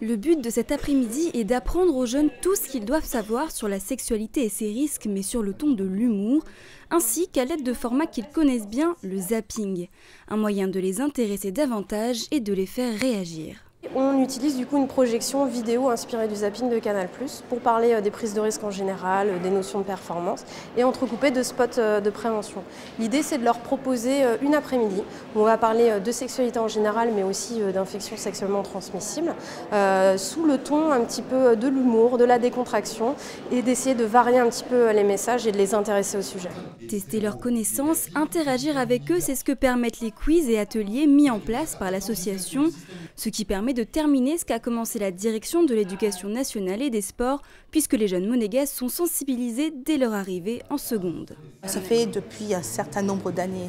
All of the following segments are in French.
Le but de cet après-midi est d'apprendre aux jeunes tout ce qu'ils doivent savoir sur la sexualité et ses risques, mais sur le ton de l'humour, ainsi qu'à l'aide de formats qu'ils connaissent bien, le zapping, un moyen de les intéresser davantage et de les faire réagir. On utilise du coup une projection vidéo inspirée du zapping de Canal+, pour parler des prises de risques en général, des notions de performance et entrecoupé de spots de prévention. L'idée c'est de leur proposer une après-midi où on va parler de sexualité en général mais aussi d'infections sexuellement transmissibles sous le ton un petit peu de l'humour, de la décontraction et d'essayer de varier un petit peu les messages et de les intéresser au sujet. Tester leurs connaissances, interagir avec eux, c'est ce que permettent les quiz et ateliers mis en place par l'association, ce qui permet de terminer ce qu'a commencé la direction de l'éducation nationale et des sports, puisque les jeunes monégasques sont sensibilisés dès leur arrivée en seconde. Ça fait depuis un certain nombre d'années,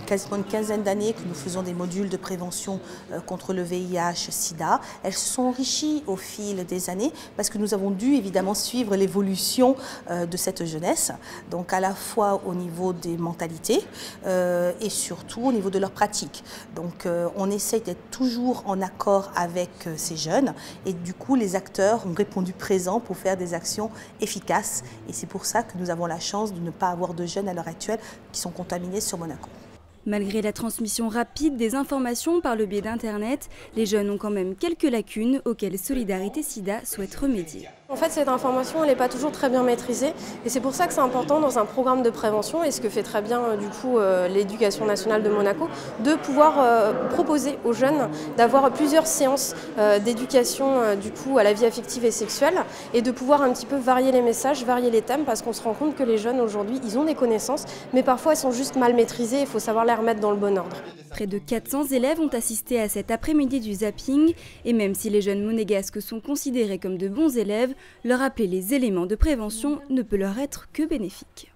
quasiment une quinzaine d'années, que nous faisons des modules de prévention contre le VIH-Sida. Elles se sont enrichies au fil des années parce que nous avons dû évidemment suivre l'évolution de cette jeunesse, donc à la fois au niveau des mentalités et surtout au niveau de leurs pratiques. Donc on essaye d'être toujours en accord avec ces jeunes et du coup les acteurs ont répondu présents pour faire des actions efficaces et c'est pour ça que nous avons la chance de ne pas avoir de jeunes à l'heure actuelle qui sont contaminés sur Monaco. Malgré la transmission rapide des informations par le biais d'Internet, les jeunes ont quand même quelques lacunes auxquelles Solidarité Sida souhaite remédier. En fait, cette information, elle n'est pas toujours très bien maîtrisée et c'est pour ça que c'est important dans un programme de prévention et ce que fait très bien du coup l'éducation nationale de Monaco, de pouvoir proposer aux jeunes d'avoir plusieurs séances d'éducation du coup à la vie affective et sexuelle et de pouvoir un petit peu varier les messages, varier les thèmes parce qu'on se rend compte que les jeunes aujourd'hui, ils ont des connaissances mais parfois elles sont juste mal maîtrisées, il faut savoir les remettre dans le bon ordre. Près de 400 élèves ont assisté à cet après-midi du zapping et même si les jeunes monégasques sont considérés comme de bons élèves, leur rappeler les éléments de prévention ne peut leur être que bénéfique.